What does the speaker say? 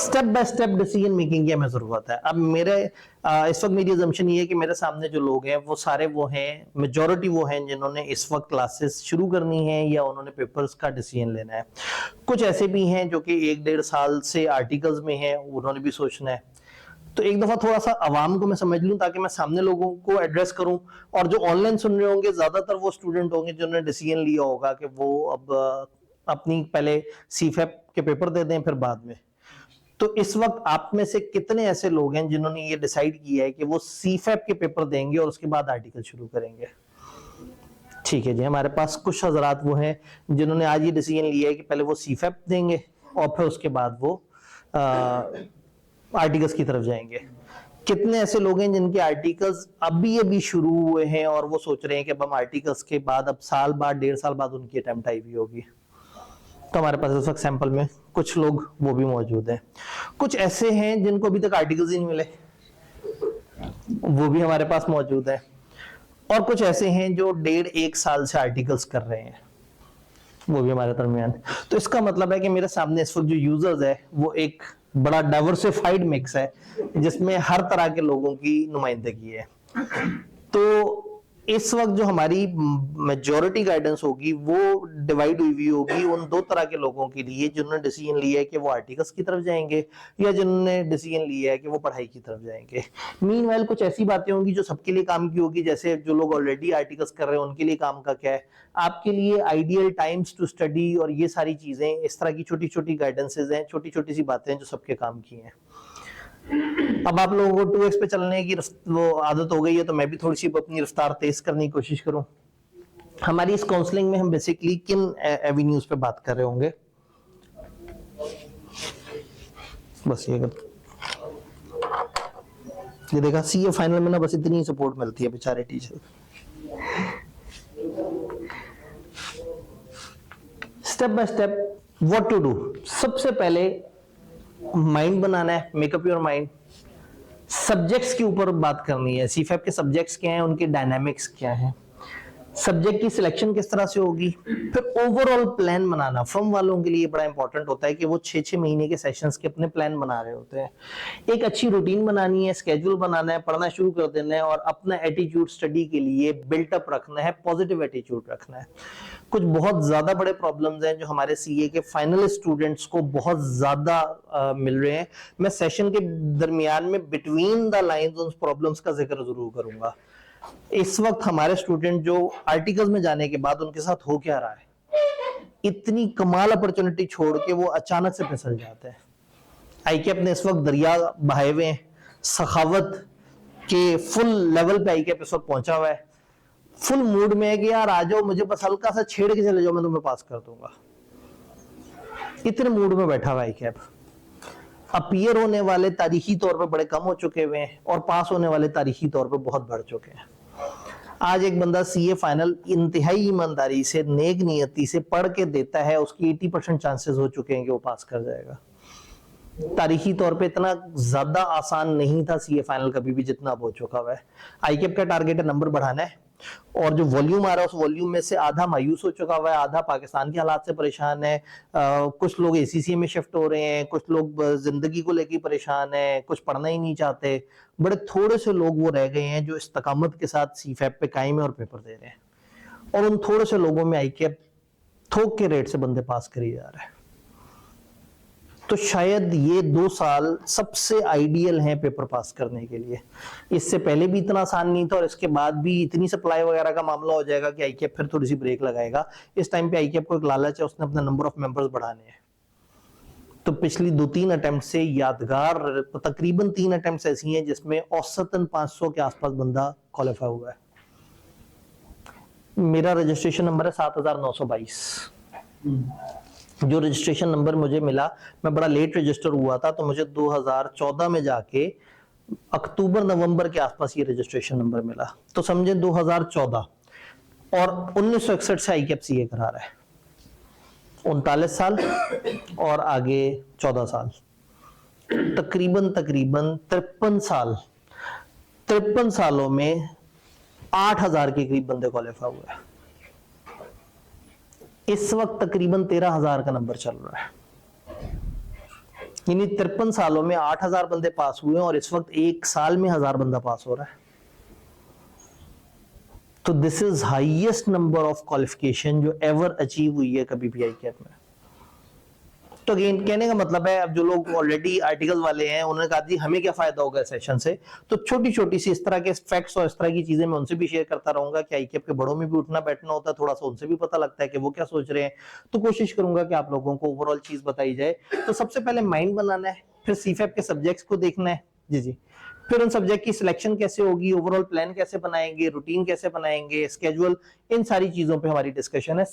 Step by step decision making की हमें जरूरत है। अब मेरे इस वक्त मेरी अजम्पशन ये है कि मेरे सामने जो लोग हैं वो सारे वो हैं, मेजॉरिटी वो हैं जिन्होंने इस वक्त क्लासेस शुरू करनी है या उन्होंने पेपर्स का डिसीजन लेना है। कुछ ऐसे भी हैं जो कि 1-1.5 साल से आर्टिकल्स में हैं, उन्होंने भी सोचना है। तो एक दफा थोड़ा सा आवाम को मैं समझ लूं ताकि मैं सामने लोगों को एड्रेस करूं। और जो ऑनलाइन सुन रहे होंगे ज्यादातर वो स्टूडेंट होंगे जिन्होंने डिसीजन लिया होगा कि वो अब अपनी पहले सीफेप के पेपर दे दें फिर बाद में। तो इस वक्त आप में से कितने ऐसे लोग हैं जिन्होंने ये डिसाइड किया है कि वो सीफेप के पेपर देंगे और उसके बाद आर्टिकल शुरू करेंगे? ठीक है जी, हमारे पास कुछ हजरात वो हैं जिन्होंने आज ये डिसीजन लिया है कि पहले वो सीफेप देंगे और फिर उसके बाद वो आर्टिकल्स की तरफ जाएंगे। कितने ऐसे लोग हैं जिनके आर्टिकल्स अभी शुरू हुए हैं और वो सोच रहे हैं कि अब हम आर्टिकल्स के बाद अब साल बाद 1.5 साल बाद उनकी अटेम्प्ट आई हुई होगी? तो हमारे पास इस वक्त सैंपल में कुछ लोग वो भी मौजूद हैं। कुछ ऐसे हैं जिनको अभी तक आर्टिकल्स ही नहीं मिले, वो भी हमारे पास मौजूद है। और कुछ ऐसे हैं जो 1.5-1 साल से आर्टिकल्स कर रहे हैं, वो भी हमारे दरमियान। तो इसका मतलब है कि मेरे सामने इस वक्त जो यूजर्स है वो एक बड़ा डाइवर्सिफाइड मिक्स है जिसमें हर तरह के लोगों की नुमाइंदगी है। तो इस वक्त जो हमारी मेजॉरिटी गाइडेंस होगी वो डिवाइड हुई होगी उन दो तरह के लोगों के लिए, जिन्होंने डिसीजन लिया है कि वो आर्टिकल्स की तरफ जाएंगे या जिन्होंने डिसीजन लिया है कि वो पढ़ाई की तरफ जाएंगे। मीनवाइल कुछ ऐसी बातें होंगी जो सबके लिए काम की होगी, जैसे जो लोग ऑलरेडी आर्टिकल्स कर रहे हैं उनके लिए काम का क्या है, आपके लिए आइडियल टाइम्स टू स्टडी और ये सारी चीजें, इस तरह की छोटी छोटी गाइडेंसेज हैं, छोटी छोटी सी बातें हैं जो सबके काम की हैं। अब आप लोगों को 2x पे चलने की वो आदत हो गई है, तो मैं भी थोड़ी सी अपनी रफ्तार तेज करने की कोशिश करूं। हमारी इस काउंसलिंग में हम बेसिकली किन एवेन्यूज पे बात कर रहे होंगे? बस ये देखा, सीए फाइनल में ना बस इतनी सपोर्ट मिलती है बेचारे teacher. Step by step what to do. सबसे पहले माइंड बनाना है, मेकअप योर माइंड। सब्जेक्ट्स के ऊपर बात करनी है, सीफेप के सब्जेक्ट्स क्या हैं, उनके डायनामिक्स क्या हैं, सब्जेक्ट की सिलेक्शन किस तरह से होगी। फिर ओवरऑल प्लान बनाना फर्म वालों के लिए बड़ा इंपॉर्टेंट होता है कि वो 6-6 महीने के सेशंस के अपने प्लान बना रहे होते हैं। एक अच्छी रूटीन बनानी है, स्केड्यूल बनाना है, पढ़ना शुरू कर देना है और अपना एटीट्यूड स्टडी के लिए बिल्टअप रखना है, पॉजिटिव एटीट्यूड रखना है। कुछ बहुत ज्यादा बड़े प्रॉब्लम्स हैं जो हमारे सीए के फाइनल स्टूडेंट्स को बहुत ज्यादा मिल रहे हैं। मैं सेशन के दरमियान में बिटवीन द लाइंस उन प्रॉब्लम्स का जिक्र जरूर करूंगा। इस वक्त हमारे स्टूडेंट जो आर्टिकल्स में जाने के बाद उनके साथ हो क्या रहा है, इतनी कमाल अपॉर्चुनिटी छोड़ के वो अचानक से फिसल जाते हैं। आईकेप ने इस वक्त दरिया बहाए हुए हैं, सखावत के फुल लेवल पे आईकेप इस वक्त पहुंचा हुआ है, फुल मूड में है कि यार आ जाओ, मुझे बस हल्का सा छेड़ के चले जाओ, मैं तुम्हें पास कर दूंगा। इतने मूड में बैठा हुआ आईकेप। अपीयर होने वाले तारीखी तौर पे बड़े कम हो चुके हुए हैं और पास होने वाले तारीखी तौर पे बहुत बढ़ चुके हैं। आज एक बंदा सीए फाइनल इंतहाई ईमानदारी से, नेक नियति से पढ़ के देता है, उसकी 80% चांसेस हो चुके हैं कि वो पास कर जाएगा। तारीखी तौर पे इतना ज्यादा आसान नहीं था सीए फाइनल कभी भी जितना अब हो चुका हुआ है। आईकेप का टारगेट है नंबर बढ़ाना है और जो वॉल्यूम आ रहा है उस वॉल्यूम में से आधा मायूस हो चुका हुआ है, आधा पाकिस्तान के हालात से परेशान है। कुछ लोग एसीसी में शिफ्ट हो रहे हैं, कुछ लोग जिंदगी को लेकर परेशान है, कुछ पढ़ना ही नहीं चाहते। बड़े थोड़े से लोग वो रह गए हैं जो इस्तकामत के साथ सीफेप पे कायम है और पेपर दे रहे हैं, और उन थोड़े से लोगों में आईकेप थोक के रेट से बंदे पास करी जा रहे हैं। तो शायद ये 2 साल सबसे आइडियल हैं पेपर पास करने के लिए। इससे पहले भी इतना आसान नहीं था और इसके बाद भी इतनी सप्लाई वगैरह का मामला हो जाएगा कि आईकेप फिर थोड़ी सी ब्रेक लगाएगा। इस टाइम पे आईकेप को एक लालच है, उसने अपना नंबर ऑफ मेंबर्स बढ़ाने हैं। तो पिछली 2-3 अटेम्प्ट से यादगार तकरीबन 3 अटेम्प्ट ऐसी हैं जिसमें औसतन 500 के आसपास बंदा क्वालिफाई हुआ है। मेरा रजिस्ट्रेशन नंबर है 7922। जो रजिस्ट्रेशन नंबर मुझे मिला, मैं बड़ा लेट रजिस्टर हुआ था, तो मुझे 2014 में जाके अक्टूबर नवंबर के आसपास ये रजिस्ट्रेशन नंबर मिला। तो समझे 2014 और 1961 से आईकेप सीए करा रहा है, 39 साल और आगे 14 साल, तकरीबन 53 साल। 53 सालों में 8000 के करीब बंदे क्वालिफाई हुए हैं। इस वक्त तकरीबन 13,000 का नंबर चल रहा है। यानी 53 सालों में 8000 बंदे पास हुए हैं और इस वक्त एक साल में 1000 बंदा पास हो रहा है। तो this is highest number of qualification जो एवर अचीव हुई है कभी भी आईकेएप में। तो अगेन कहने का मतलब है, अब जो लोग ऑलरेडी आर्टिकल वाले हैं उन्होंने कहा जी हमें क्या फायदा होगा सेशन से, तो छोटी छोटी सी इस तरह के फैक्ट्स और इस तरह की चीजें मैं उनसे भी शेयर करता रहूंगा कि आईकेएप के बड़ों में भी उठना बैठना होता है, थोड़ा सा उनसे भी पता लगता है कि वो क्या सोच रहे हैं। तो कोशिश करूंगा कि आप लोगों को ओवरऑल चीज बताई जाए। तो सबसे पहले माइंड बनाना है, फिर सीफैप के सब्जेक्ट्स को देखना है जी, फिर उन सब्जेक्ट की सिलेक्शन कैसे होगी, ओवरऑल प्लान कैसे बनाएंगे, रूटीन कैसे बनाएंगे, स्केड्यूल, इन सारी चीजों पे हमारी डिस्कशन है।